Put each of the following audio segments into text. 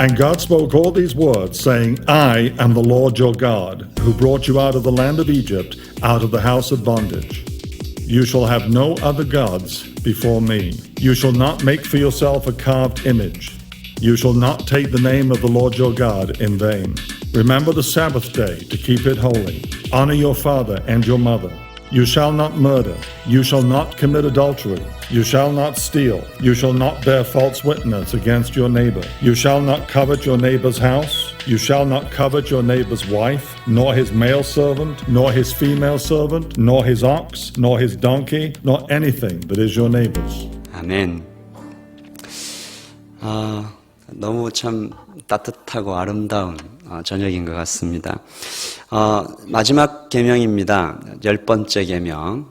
And God spoke all these words, saying, I am the Lord your God, who brought you out of the land of Egypt, out of the house of bondage. You shall have no other gods before me. You shall not make for yourself a carved image. You shall not take the name of the Lord your God in vain. Remember the Sabbath day to keep it holy. Honor your father and your mother. You shall not murder. You shall not commit adultery. You shall not steal. You shall not bear false witness against your neighbor. You shall not covet your neighbor's house. You shall not covet your neighbor's wife, nor his male servant, nor his female servant, nor his ox, nor his donkey, nor anything that is your neighbor's. 아멘. 너무 참 따뜻하고 아름다운 저녁인 것 같습니다. 마지막 계명입니다. 10번째 계명,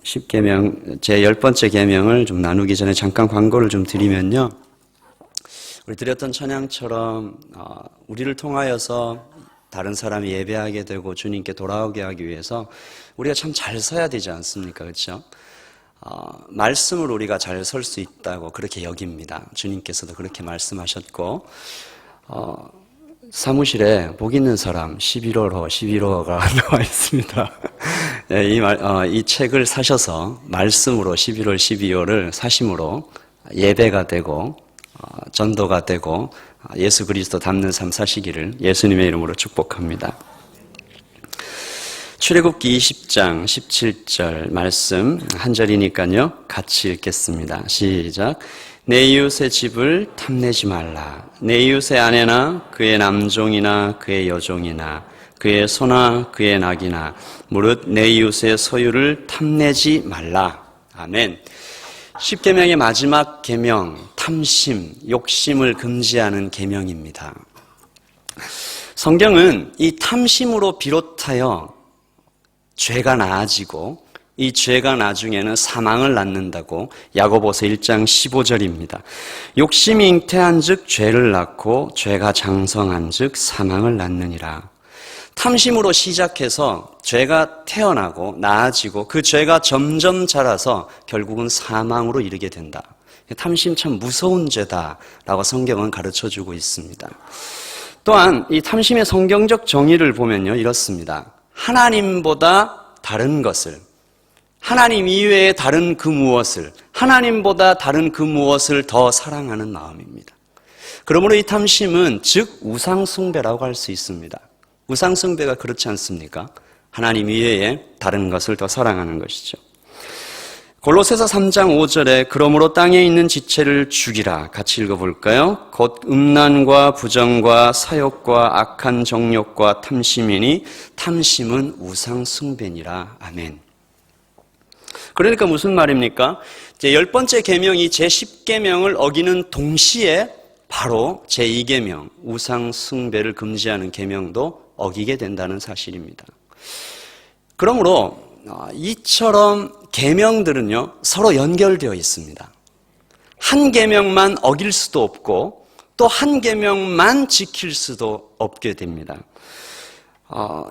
10계명, 제 10번째 계명을 좀 나누기 전에 잠깐 광고를 좀 드리면요. 우리 드렸던 찬양처럼 우리를 통하여서 다른 사람이 예배하게 되고 주님께 돌아오게 하기 위해서 우리가 참 잘 서야 되지 않습니까? 그렇죠? 말씀을 우리가 잘 설 수 있다고 그렇게 여깁니다. 주님께서도 그렇게 말씀하셨고 사무실에 복 있는 사람 11호가 나와 있습니다. 이 책을 사셔서 말씀으로 11월, 12호를 사심으로 예배가 되고 전도가 되고 예수 그리스도 닮는 삶 사시기를 예수님의 이름으로 축복합니다. 출애굽기 20장 17절 말씀 한 절이니까요. 같이 읽겠습니다. 시작. 내 이웃의 집을 탐내지 말라. 내 이웃의 아내나 그의 남종이나 그의 여종이나 그의 소나 그의 낙이나 무릇 내 이웃의 소유를 탐내지 말라. 아멘. 10계명의 마지막 계명, 탐심, 욕심을 금지하는 계명입니다. 성경은 이 탐심으로 비롯하여 죄가 나아지고 이 죄가 나중에는 사망을 낳는다고 야고보서 1장 15절입니다. 욕심이 잉태한 즉 죄를 낳고 죄가 장성한 즉 사망을 낳느니라. 탐심으로 시작해서 죄가 태어나고 나아지고 그 죄가 점점 자라서 결국은 사망으로 이르게 된다. 탐심 참 무서운 죄다라고 성경은 가르쳐주고 있습니다. 또한 이 탐심의 성경적 정의를 보면요 이렇습니다. 하나님보다 다른 것을, 하나님 이외의 다른 그 무엇을, 하나님보다 다른 그 무엇을 더 사랑하는 마음입니다. 그러므로 이 탐심은 즉 우상숭배라고 할 수 있습니다. 우상숭배가 그렇지 않습니까? 하나님 이외에 다른 것을 더 사랑하는 것이죠. 골로새서 3장 5절에 그러므로 땅에 있는 지체를 죽이라. 같이 읽어볼까요? 곧 음란과 부정과 사욕과 악한 정욕과 탐심이니 탐심은 우상숭배니라. 아멘. 그러니까 무슨 말입니까? 제 10번째 계명이 제 10계명을 어기는 동시에 바로 제 2계명 우상숭배를 금지하는 계명도 어기게 된다는 사실입니다. 그러므로 이처럼 계명들은요 서로 연결되어 있습니다. 한 계명만 어길 수도 없고 또 한 계명만 지킬 수도 없게 됩니다.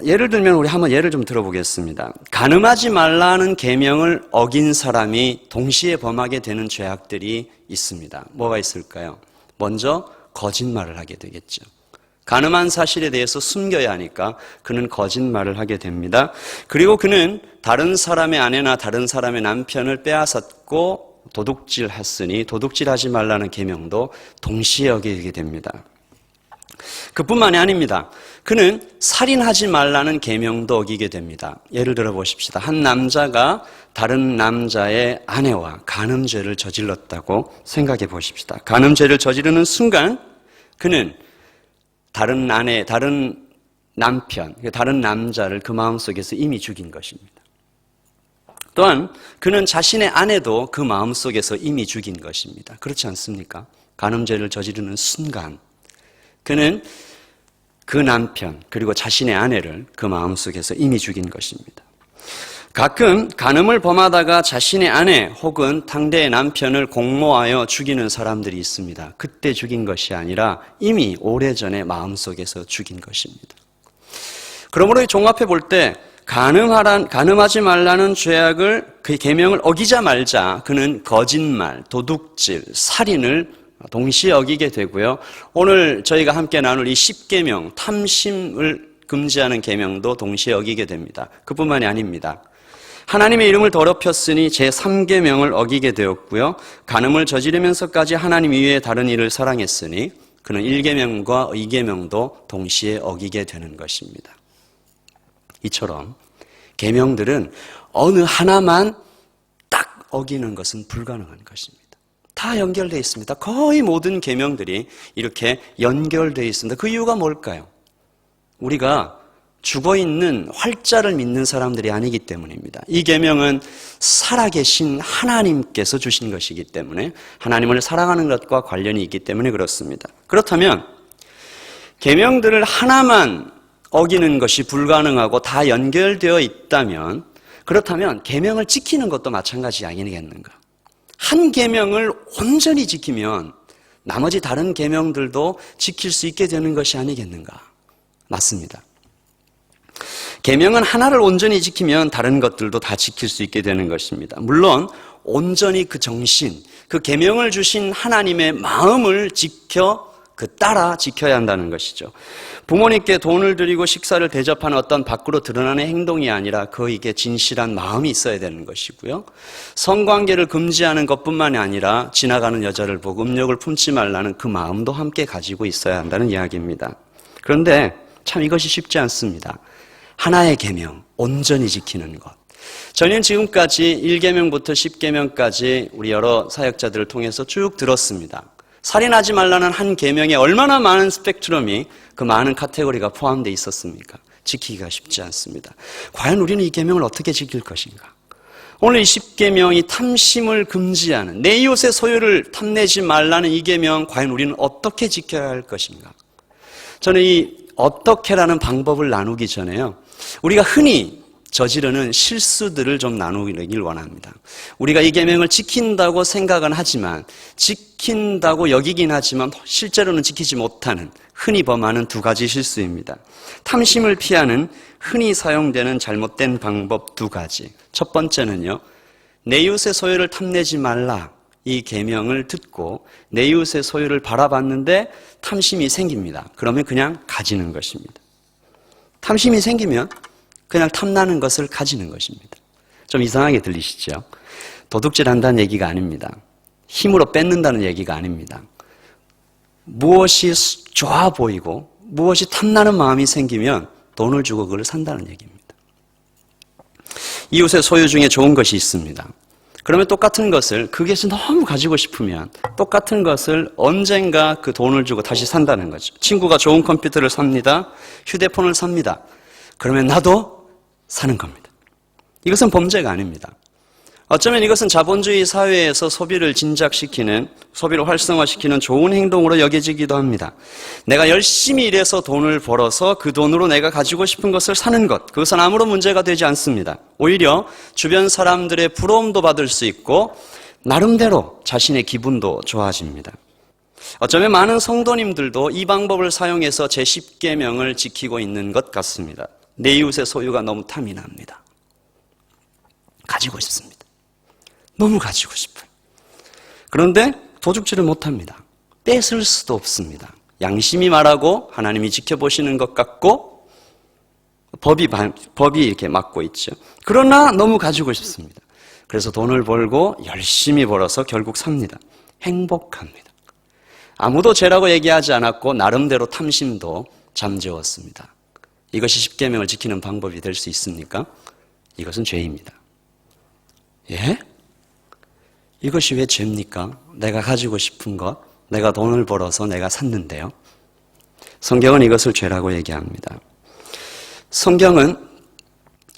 예를 들면 우리 한번 예를 좀 들어보겠습니다. 간음하지 말라는 계명을 어긴 사람이 동시에 범하게 되는 죄악들이 있습니다. 뭐가 있을까요? 먼저 거짓말을 하게 되겠죠. 간음한 사실에 대해서 숨겨야 하니까 그는 거짓말을 하게 됩니다. 그리고 그는 다른 사람의 아내나 다른 사람의 남편을 빼앗았고 도둑질했으니 도둑질하지 말라는 계명도 동시에 어기게 됩니다. 그뿐만이 아닙니다. 그는 살인하지 말라는 계명도 어기게 됩니다. 예를 들어 보십시다. 한 남자가 다른 남자의 아내와 간음죄를 저질렀다고 생각해 보십시다. 간음죄를 저지르는 순간 그는 다른 아내, 다른 남편, 다른 남자를 그 마음속에서 이미 죽인 것입니다. 또한 그는 자신의 아내도 그 마음속에서 이미 죽인 것입니다. 그렇지 않습니까? 간음죄를 저지르는 순간 그는 그 남편 그리고 자신의 아내를 그 마음속에서 이미 죽인 것입니다. 가끔 간음을 범하다가 자신의 아내 혹은 당대의 남편을 공모하여 죽이는 사람들이 있습니다. 그때 죽인 것이 아니라 이미 오래전에 마음속에서 죽인 것입니다. 그러므로 종합해 볼 때 간음하지 말라는 죄악을 그 계명을 어기자 말자 그는 거짓말, 도둑질, 살인을 동시에 어기게 되고요. 오늘 저희가 함께 나눌 이 10계명, 탐심을 금지하는 계명도 동시에 어기게 됩니다. 그뿐만이 아닙니다. 하나님의 이름을 더럽혔으니 제3계명을 어기게 되었고요. 간음을 저지르면서까지 하나님 이외의 다른 이를 사랑했으니 그는 1계명과 2계명도 동시에 어기게 되는 것입니다. 이처럼 계명들은 어느 하나만 딱 어기는 것은 불가능한 것입니다. 다 연결되어 있습니다. 거의 모든 계명들이 이렇게 연결되어 있습니다. 그 이유가 뭘까요? 우리가 죽어있는 활자를 믿는 사람들이 아니기 때문입니다. 이 계명은 살아계신 하나님께서 주신 것이기 때문에 하나님을 사랑하는 것과 관련이 있기 때문에 그렇습니다. 그렇다면 계명들을 하나만 어기는 것이 불가능하고 다 연결되어 있다면 그렇다면 계명을 지키는 것도 마찬가지 아니겠는가? 한 계명을 온전히 지키면 나머지 다른 계명들도 지킬 수 있게 되는 것이 아니겠는가? 맞습니다. 계명은 하나를 온전히 지키면 다른 것들도 다 지킬 수 있게 되는 것입니다. 물론 온전히 그 정신, 그 계명을 주신 하나님의 마음을 따라 지켜야 한다는 것이죠. 부모님께 돈을 드리고 식사를 대접하는 어떤 밖으로 드러나는 행동이 아니라 그에게 진실한 마음이 있어야 되는 것이고요. 성관계를 금지하는 것뿐만이 아니라 지나가는 여자를 보고 음욕을 품지 말라는 그 마음도 함께 가지고 있어야 한다는 이야기입니다. 그런데 참 이것이 쉽지 않습니다. 하나의 계명, 온전히 지키는 것. 저는 지금까지 1계명부터 10계명까지 우리 여러 사역자들을 통해서 쭉 들었습니다. 살인하지 말라는 한 계명에 얼마나 많은 스펙트럼이 그 많은 카테고리가 포함되어 있었습니까? 지키기가 쉽지 않습니다. 과연 우리는 이 계명을 어떻게 지킬 것인가? 오늘 이 10계명이 탐심을 금지하는 내 이웃의 소유를 탐내지 말라는 이 계명 과연 우리는 어떻게 지켜야 할 것인가? 저는 이 어떻게라는 방법을 나누기 전에요. 우리가 흔히 저지르는 실수들을 좀 나누길 원합니다. 우리가 이 계명을 지킨다고 생각은 하지만 지킨다고 여기긴 하지만 실제로는 지키지 못하는 흔히 범하는 두 가지 실수입니다. 탐심을 피하는 흔히 사용되는 잘못된 방법 두 가지. 첫 번째는요. 내 이웃의 소유를 탐내지 말라. 이 계명을 듣고 내 이웃의 소유를 바라봤는데 탐심이 생깁니다. 그러면 그냥 가지는 것입니다. 탐심이 생기면 그냥 탐나는 것을 가지는 것입니다. 좀 이상하게 들리시죠? 도둑질한다는 얘기가 아닙니다. 힘으로 뺏는다는 얘기가 아닙니다. 무엇이 좋아 보이고 무엇이 탐나는 마음이 생기면 돈을 주고 그걸 산다는 얘기입니다. 이웃의 소유 중에 좋은 것이 있습니다. 그러면 똑같은 것을 그것이 너무 가지고 싶으면 똑같은 것을 언젠가 그 돈을 주고 다시 산다는 거죠. 친구가 좋은 컴퓨터를 삽니다. 휴대폰을 삽니다. 그러면 나도 사는 겁니다. 이것은 범죄가 아닙니다. 어쩌면 이것은 자본주의 사회에서 소비를 진작시키는, 소비를 활성화시키는 좋은 행동으로 여겨지기도 합니다. 내가 열심히 일해서 돈을 벌어서 그 돈으로 내가 가지고 싶은 것을 사는 것, 그것은 아무런 문제가 되지 않습니다. 오히려 주변 사람들의 부러움도 받을 수 있고 나름대로 자신의 기분도 좋아집니다. 어쩌면 많은 성도님들도 이 방법을 사용해서 제10계명을 지키고 있는 것 같습니다. 내 이웃의 소유가 너무 탐이 납니다. 가지고 싶습니다. 너무 가지고 싶어요. 그런데 도둑질을 못합니다. 뺏을 수도 없습니다. 양심이 말하고 하나님이 지켜보시는 것 같고 법이 이렇게 막고 있죠. 그러나 너무 가지고 싶습니다. 그래서 돈을 벌고 열심히 벌어서 결국 삽니다. 행복합니다. 아무도 죄라고 얘기하지 않았고 나름대로 탐심도 잠재웠습니다. 이것이 10계명을 지키는 방법이 될 수 있습니까? 이것은 죄입니다. 예? 이것이 왜 죄입니까? 내가 가지고 싶은 것, 내가 돈을 벌어서 내가 샀는데요. 성경은 이것을 죄라고 얘기합니다. 성경은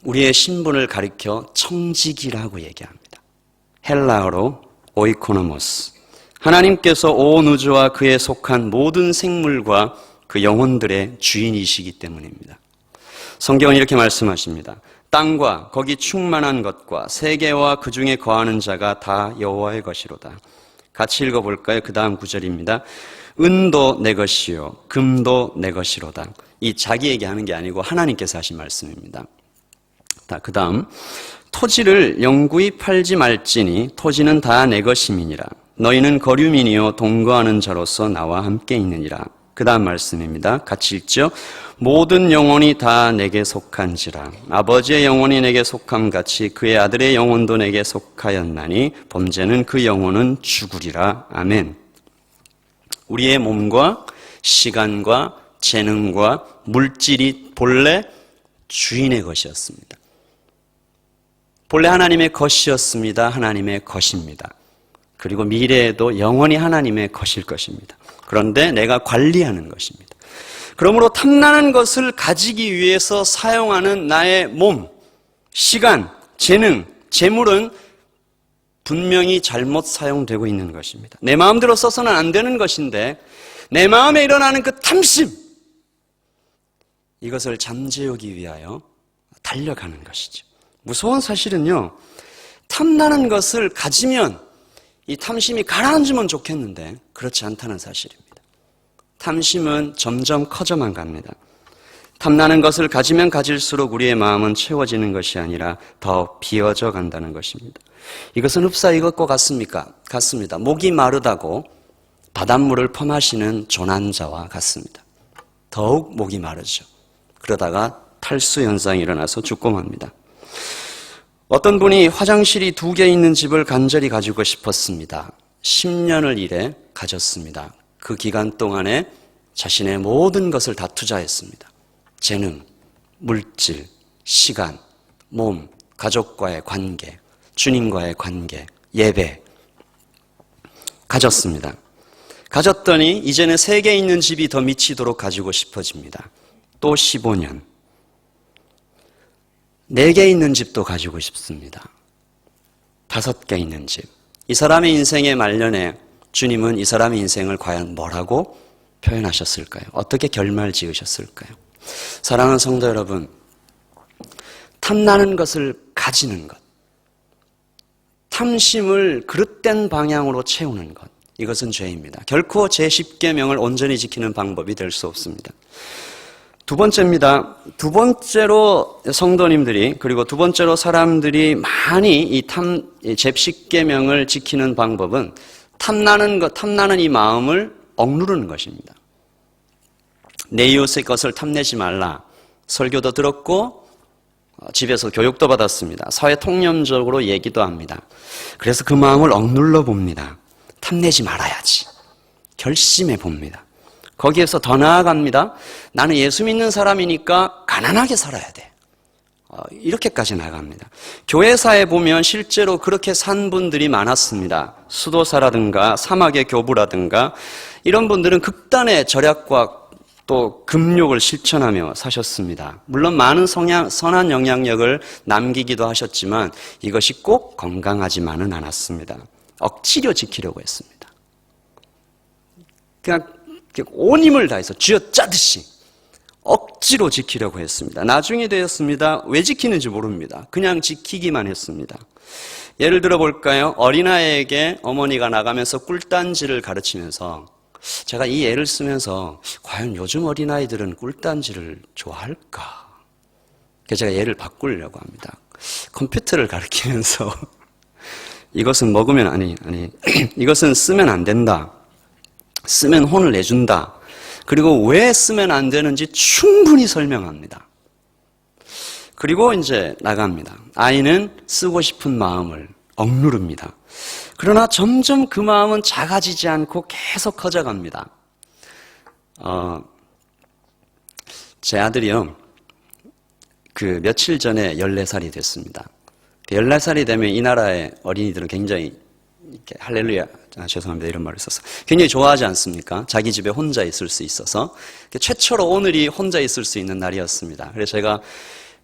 우리의 신분을 가리켜 청지기라고 얘기합니다. 헬라어로 오이코노모스. 하나님께서 온 우주와 그에 속한 모든 생물과 그 영혼들의 주인이시기 때문입니다. 성경은 이렇게 말씀하십니다. 땅과 거기 충만한 것과 세계와 그 중에 거하는 자가 다 여호와의 것이로다. 같이 읽어볼까요? 그 다음 구절입니다. 은도 내 것이요 금도 내 것이로다. 이 자기에게 하는 게 아니고 하나님께서 하신 말씀입니다. 그 다음 토지를 영구히 팔지 말지니 토지는 다 내 것임이니라. 너희는 거류민이요 동거하는 자로서 나와 함께 있느니라. 그 다음 말씀입니다. 같이 읽죠. 모든 영혼이 다 내게 속한지라. 아버지의 영혼이 내게 속함 같이 그의 아들의 영혼도 내게 속하였나니 범죄는 그 영혼은 죽으리라. 아멘. 우리의 몸과 시간과 재능과 물질이 본래 주인의 것이었습니다. 본래 하나님의 것이었습니다. 하나님의 것입니다. 그리고 미래에도 영원히 하나님의 것일 것입니다. 그런데 내가 관리하는 것입니다. 그러므로 탐나는 것을 가지기 위해서 사용하는 나의 몸, 시간, 재능, 재물은 분명히 잘못 사용되고 있는 것입니다. 내 마음대로 써서는 안 되는 것인데 내 마음에 일어나는 그 탐심, 이것을 잠재우기 위하여 달려가는 것이죠. 무서운 사실은요, 탐나는 것을 가지면 이 탐심이 가라앉으면 좋겠는데 그렇지 않다는 사실입니다. 탐심은 점점 커져만 갑니다. 탐나는 것을 가지면 가질수록 우리의 마음은 채워지는 것이 아니라 더 비어져 간다는 것입니다. 이것은 흡사 이것과 같습니까? 같습니다. 목이 마르다고 바닷물을 퍼마시는 조난자와 같습니다. 더욱 목이 마르죠. 그러다가 탈수 현상이 일어나서 죽고 맙니다. 어떤 분이 화장실이 2개 있는 집을 간절히 가지고 싶었습니다. 10년을 일해 가졌습니다. 그 기간 동안에 자신의 모든 것을 다 투자했습니다. 재능, 물질, 시간, 몸, 가족과의 관계, 주님과의 관계, 예배 가졌습니다. 가졌더니 이제는 3개 있는 집이 더 미치도록 가지고 싶어집니다. 또 15년. 4개 있는 집도 가지고 싶습니다. 5개 있는 집. 이 사람의 인생의 말년에 주님은 이 사람의 인생을 과연 뭐라고 표현하셨을까요? 어떻게 결말 지으셨을까요? 사랑하는 성도 여러분, 탐나는 것을 가지는 것, 탐심을 그릇된 방향으로 채우는 것, 이것은 죄입니다. 결코 제10계명을 온전히 지키는 방법이 될 수 없습니다. 두 번째입니다. 두 번째로 성도님들이, 그리고 두 번째로 사람들이 많이 이 제10계명을 지키는 방법은 탐나는 이 마음을 억누르는 것입니다. 내 이웃의 것을 탐내지 말라. 설교도 들었고 집에서 교육도 받았습니다. 사회 통념적으로 얘기도 합니다. 그래서 그 마음을 억눌러 봅니다. 탐내지 말아야지. 결심해 봅니다. 거기에서 더 나아갑니다. 나는 예수 믿는 사람이니까 가난하게 살아야 돼. 이렇게까지 나갑니다. 교회사에 보면 실제로 그렇게 산 분들이 많았습니다. 수도사라든가 사막의 교부라든가 이런 분들은 극단의 절약과 또 금욕을 실천하며 사셨습니다. 물론 많은 선한 영향력을 남기기도 하셨지만 이것이 꼭 건강하지만은 않았습니다. 억지로 지키려고 했습니다. 그냥 온 힘을 다해서 쥐어짜듯이 억지로 지키려고 했습니다. 나중에 되었습니다. 왜 지키는지 모릅니다. 그냥 지키기만 했습니다. 예를 들어 볼까요? 어린아이에게 어머니가 나가면서 꿀단지를 가르치면서 제가 이 예를 쓰면서 과연 요즘 어린아이들은 꿀단지를 좋아할까? 그래서 제가 예를 바꾸려고 합니다. 컴퓨터를 가르치면서 이것은 먹으면 아니 이것은 쓰면 안 된다. 쓰면 혼을 내준다. 그리고 왜 쓰면 안 되는지 충분히 설명합니다. 그리고 이제 나갑니다. 아이는 쓰고 싶은 마음을 억누릅니다. 그러나 점점 그 마음은 작아지지 않고 계속 커져갑니다. 제 아들이요, 그 며칠 전에 14살이 됐습니다. 14살이 되면 이 나라의 어린이들은 굉장히 이렇게 할렐루야, 죄송합니다 이런 말을 써서 굉장히 좋아하지 않습니까? 자기 집에 혼자 있을 수 있어서. 최초로 오늘이 혼자 있을 수 있는 날이었습니다. 그래서 제가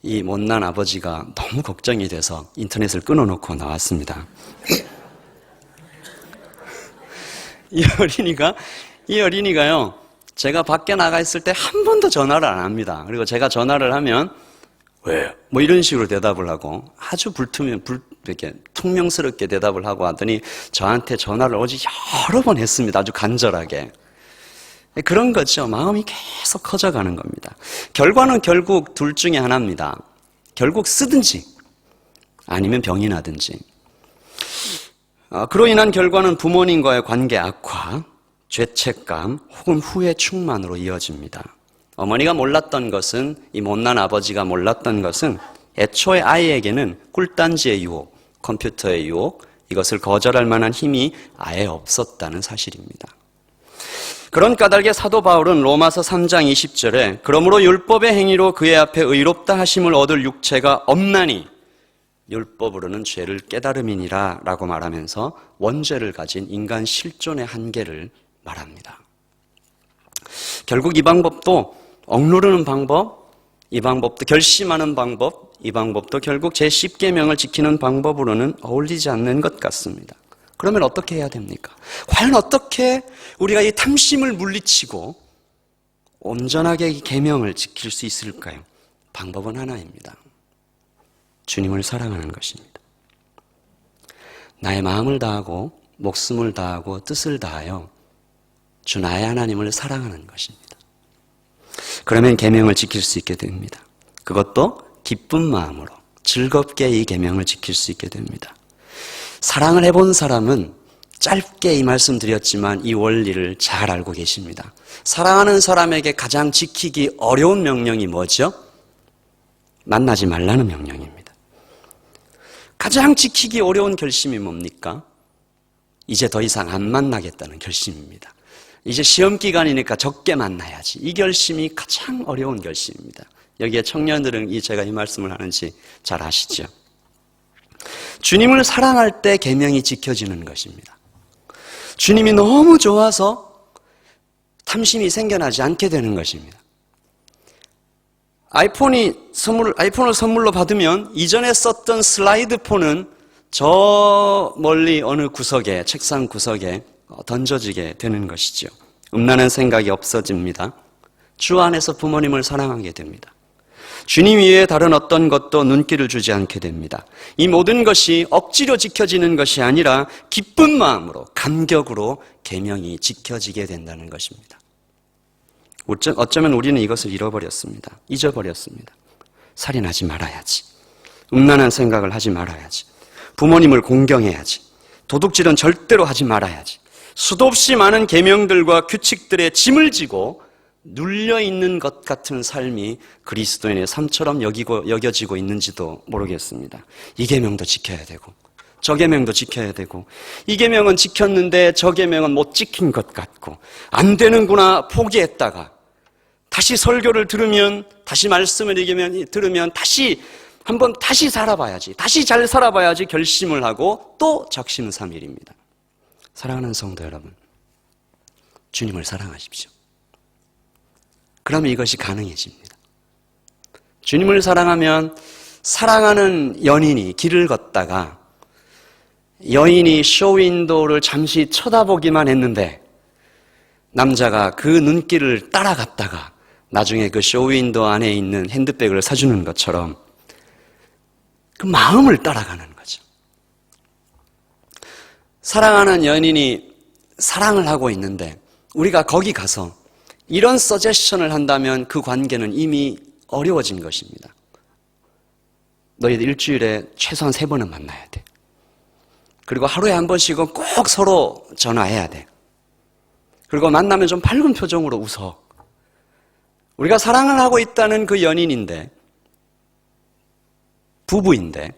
이 못난 아버지가 너무 걱정이 돼서 인터넷을 끊어놓고 나왔습니다. 이 어린이가요, 제가 밖에 나가 있을 때 한 번도 전화를 안 합니다. 그리고 제가 전화를 하면 왜? 뭐 이런 식으로 대답을 하고 아주 이렇게 퉁명스럽게 대답을 하고 하더니 저한테 전화를 어제 여러 번 했습니다. 아주 간절하게. 그런 거죠. 마음이 계속 커져가는 겁니다. 결과는 결국 둘 중에 하나입니다. 결국 쓰든지 아니면 병이 나든지. 그로 인한 결과는 부모님과의 관계 악화, 죄책감 혹은 후회 충만으로 이어집니다. 어머니가 몰랐던 것은, 이 못난 아버지가 몰랐던 것은 애초에 아이에게는 꿀단지의 유혹, 컴퓨터의 유혹, 이것을 거절할 만한 힘이 아예 없었다는 사실입니다. 그런 까닭에 사도 바울은 로마서 3장 20절에 그러므로 율법의 행위로 그의 앞에 의롭다 하심을 얻을 육체가 없나니 율법으로는 죄를 깨달음이니라 라고 말하면서 원죄를 가진 인간 실존의 한계를 말합니다. 결국 이 방법도 억누르는 방법, 이 방법도 결심하는 방법, 이 방법도 결국 제10계명을 지키는 방법으로는 어울리지 않는 것 같습니다. 그러면 어떻게 해야 됩니까? 과연 어떻게 우리가 이 탐심을 물리치고 온전하게 이 계명을 지킬 수 있을까요? 방법은 하나입니다. 주님을 사랑하는 것입니다. 나의 마음을 다하고 목숨을 다하고 뜻을 다하여 주 나의 하나님을 사랑하는 것입니다. 그러면 계명을 지킬 수 있게 됩니다. 그것도 기쁜 마음으로 즐겁게 이 계명을 지킬 수 있게 됩니다. 사랑을 해본 사람은 짧게 이 말씀 드렸지만 이 원리를 잘 알고 계십니다. 사랑하는 사람에게 가장 지키기 어려운 명령이 뭐죠? 만나지 말라는 명령입니다. 가장 지키기 어려운 결심이 뭡니까? 이제 더 이상 안 만나겠다는 결심입니다. 이제 시험 기간이니까 적게 만나야지. 이 결심이 가장 어려운 결심입니다. 여기에 청년들은 제가 이 말씀을 하는지 잘 아시죠? 주님을 사랑할 때 계명이 지켜지는 것입니다. 주님이 너무 좋아서 탐심이 생겨나지 않게 되는 것입니다. 아이폰을 선물로 받으면 이전에 썼던 슬라이드폰은 저 멀리 어느 구석에, 책상 구석에 던져지게 되는 것이죠. 음란한 생각이 없어집니다. 주 안에서 부모님을 사랑하게 됩니다. 주님 이외에 다른 어떤 것도 눈길을 주지 않게 됩니다. 이 모든 것이 억지로 지켜지는 것이 아니라 기쁜 마음으로, 감격으로 계명이 지켜지게 된다는 것입니다. 어쩌면 우리는 이것을 잃어버렸습니다. 잊어버렸습니다. 살인하지 말아야지. 음란한 생각을 하지 말아야지. 부모님을 공경해야지. 도둑질은 절대로 하지 말아야지. 수도 없이 많은 계명들과 규칙들의 짐을 지고 눌려있는 것 같은 삶이 그리스도인의 삶처럼 여겨지고 있는지도 모르겠습니다. 이 계명도 지켜야 되고 저 계명도 지켜야 되고 이 계명은 지켰는데 저 계명은 못 지킨 것 같고 안 되는구나 포기했다가 다시 설교를 들으면 다시 말씀을 들으면 다시 살아봐야지, 다시 잘 살아봐야지 결심을 하고 또 작심삼일입니다. 사랑하는 성도 여러분, 주님을 사랑하십시오. 그러면 이것이 가능해집니다. 주님을 사랑하면 사랑하는 연인이 길을 걷다가 여인이 쇼윈도우를 잠시 쳐다보기만 했는데 남자가 그 눈길을 따라갔다가 나중에 그 쇼윈도우 안에 있는 핸드백을 사주는 것처럼 그 마음을 따라가는 거죠. 사랑하는 연인이 사랑을 하고 있는데 우리가 거기 가서 이런 서제션을 한다면 그 관계는 이미 어려워진 것입니다. 너희들 일주일에 최소한 3번은 만나야 돼. 그리고 하루에 한 번씩은 꼭 서로 전화해야 돼. 그리고 만나면 좀 밝은 표정으로 웃어. 우리가 사랑을 하고 있다는 그 연인인데, 부부인데,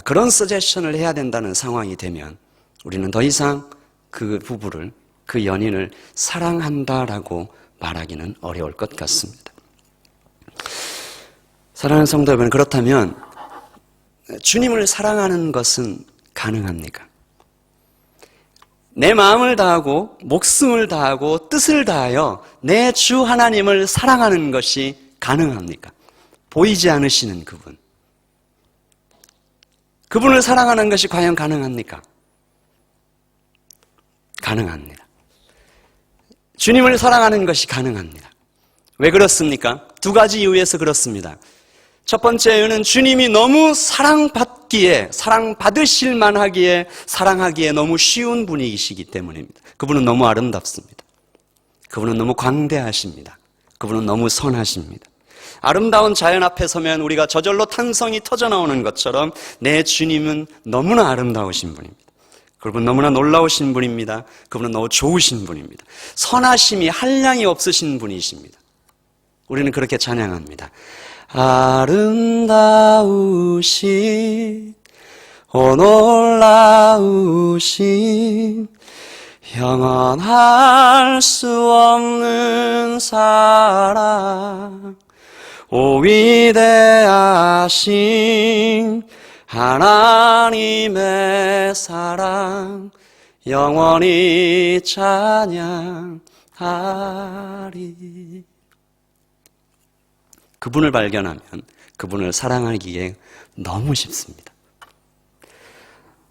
그런 서제션을 해야 된다는 상황이 되면 우리는 더 이상 그 부부를, 그 연인을 사랑한다라고 말하기는 어려울 것 같습니다. 사랑하는 성도 여러분, 그렇다면 주님을 사랑하는 것은 가능합니까? 내 마음을 다하고 목숨을 다하고 뜻을 다하여 내 주 하나님을 사랑하는 것이 가능합니까? 보이지 않으시는 그분을 사랑하는 것이 과연 가능합니까? 가능합니다. 주님을 사랑하는 것이 가능합니다. 왜 그렇습니까? 2가지 이유에서 그렇습니다. 첫 번째 이유는 주님이 너무 사랑받기에, 사랑받으실 만하기에, 사랑하기에 너무 쉬운 분이시기 때문입니다. 그분은 너무 아름답습니다. 그분은 너무 광대하십니다. 그분은 너무 선하십니다. 아름다운 자연 앞에 서면 우리가 저절로 탄성이 터져나오는 것처럼 내 주님은 너무나 아름다우신 분입니다. 그분은 너무나 놀라우신 분입니다. 그분은 너무 좋으신 분입니다. 선하심이 한량이 없으신 분이십니다. 우리는 그렇게 찬양합니다. 아름다우신 오 놀라우신 영원할 수 없는 사랑 오 위대하신 하나님의 사랑 영원히 찬양하리. 그분을 발견하면 그분을 사랑하기에 너무 쉽습니다.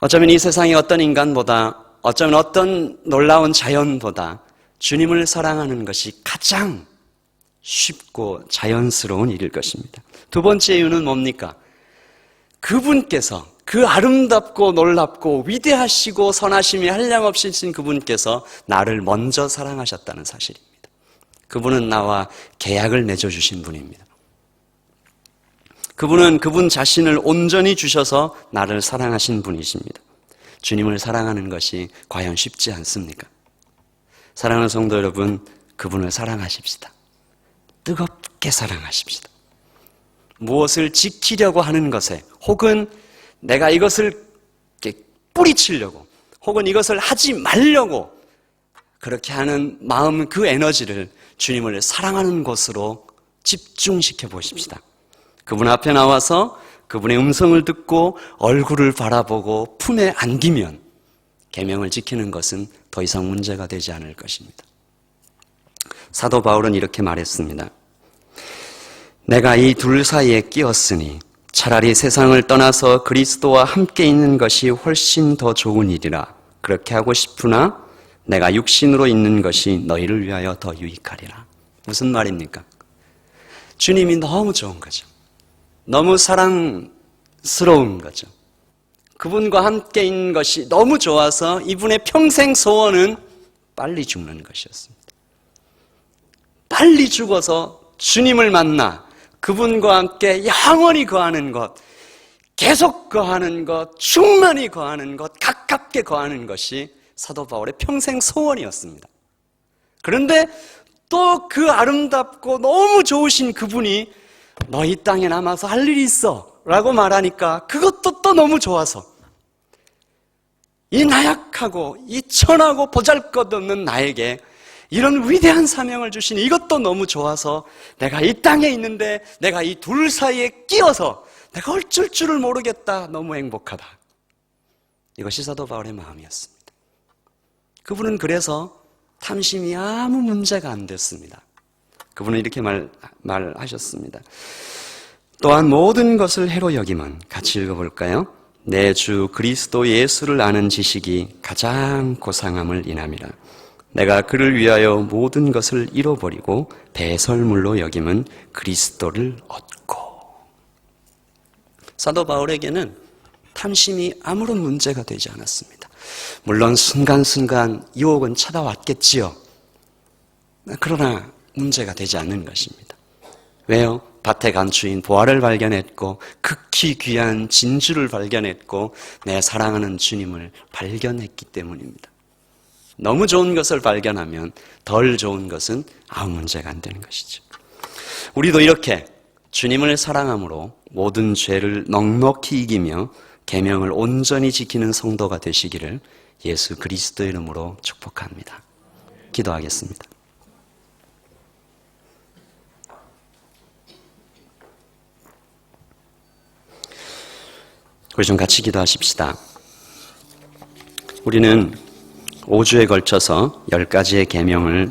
어쩌면 이 세상의 어떤 인간보다, 어쩌면 어떤 놀라운 자연보다 주님을 사랑하는 것이 가장 쉽고 자연스러운 일일 것입니다. 두 번째 이유는 뭡니까? 그분께서, 그 아름답고 놀랍고 위대하시고 선하심이 한량없으신 그분께서 나를 먼저 사랑하셨다는 사실입니다. 그분은 나와 계약을 맺어주신 분입니다. 그분은 그분 자신을 온전히 주셔서 나를 사랑하신 분이십니다. 주님을 사랑하는 것이 과연 쉽지 않습니까? 사랑하는 성도 여러분, 그분을 사랑하십시다. 뜨겁게 사랑하십시다. 무엇을 지키려고 하는 것에, 혹은 내가 이것을 뿌리치려고, 혹은 이것을 하지 말려고 그렇게 하는 마음, 그 에너지를 주님을 사랑하는 것으로 집중시켜 보십시다. 그분 앞에 나와서 그분의 음성을 듣고 얼굴을 바라보고 품에 안기면 계명을 지키는 것은 더 이상 문제가 되지 않을 것입니다. 사도 바울은 이렇게 말했습니다. 내가 이 둘 사이에 끼었으니 차라리 세상을 떠나서 그리스도와 함께 있는 것이 훨씬 더 좋은 일이라. 그렇게 하고 싶으나 내가 육신으로 있는 것이 너희를 위하여 더 유익하리라. 무슨 말입니까? 주님이 너무 좋은 거죠. 너무 사랑스러운 거죠. 그분과 함께 있는 것이 너무 좋아서 이분의 평생 소원은 빨리 죽는 것이었습니다. 빨리 죽어서 주님을 만나 그분과 함께 영원히 거하는 것, 계속 거하는 것, 충만히 거하는 것, 가깝게 거하는 것이 사도 바울의 평생 소원이었습니다. 그런데 또 그 아름답고 너무 좋으신 그분이 너 이 땅에 남아서 할 일이 있어 라고 말하니까 그것도 또 너무 좋아서 이 나약하고 이 천하고 보잘것없는 나에게 이런 위대한 사명을 주시니 이것도 너무 좋아서 내가 이 땅에 있는데 내가 이 둘 사이에 끼어서 내가 어쩔 줄을 모르겠다. 너무 행복하다. 이것이 사도 바울의 마음이었습니다. 그분은 그래서 탐심이 아무 문제가 안 됐습니다. 그분은 이렇게 말하셨습니다. 또한 모든 것을 해로 여김은, 같이 읽어볼까요? 내 주 그리스도 예수를 아는 지식이 가장 고상함을 인함이라. 내가 그를 위하여 모든 것을 잃어버리고 배설물로 여김은 그리스도를 얻고. 사도 바울에게는 탐심이 아무런 문제가 되지 않았습니다. 물론 순간순간 유혹은 찾아왔겠지요. 그러나 문제가 되지 않는 것입니다. 왜요? 밭의 간추인 보화를 발견했고 극히 귀한 진주를 발견했고 내 사랑하는 주님을 발견했기 때문입니다. 너무 좋은 것을 발견하면 덜 좋은 것은 아무 문제가 안 되는 것이죠. 우리도 이렇게 주님을 사랑함으로 모든 죄를 넉넉히 이기며 계명을 온전히 지키는 성도가 되시기를 예수 그리스도의 이름으로 축복합니다. 기도하겠습니다. 우리 좀 같이 기도하십시다. 우리는 5주에 걸쳐서 10가지의 계명을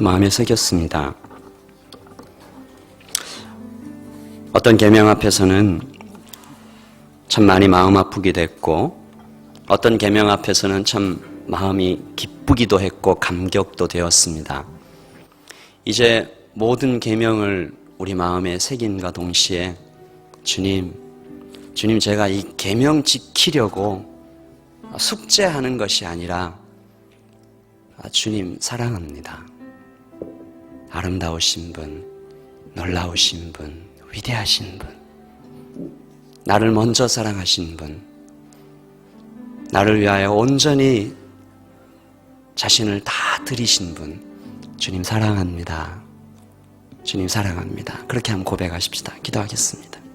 마음에 새겼습니다. 어떤 계명 앞에서는 참 많이 마음 아프기도 했고, 어떤 계명 앞에서는 참 마음이 기쁘기도 했고 감격도 되었습니다. 이제 모든 계명을 우리 마음에 새긴과 동시에 주님 제가 이 계명 지키려고 숙제하는 것이 아니라 주님 사랑합니다. 아름다우신 분, 놀라우신 분, 위대하신 분, 나를 먼저 사랑하신 분, 나를 위하여 온전히 자신을 다 드리신 분, 주님 사랑합니다. 주님 사랑합니다. 그렇게 한번 고백하십시다. 기도하겠습니다.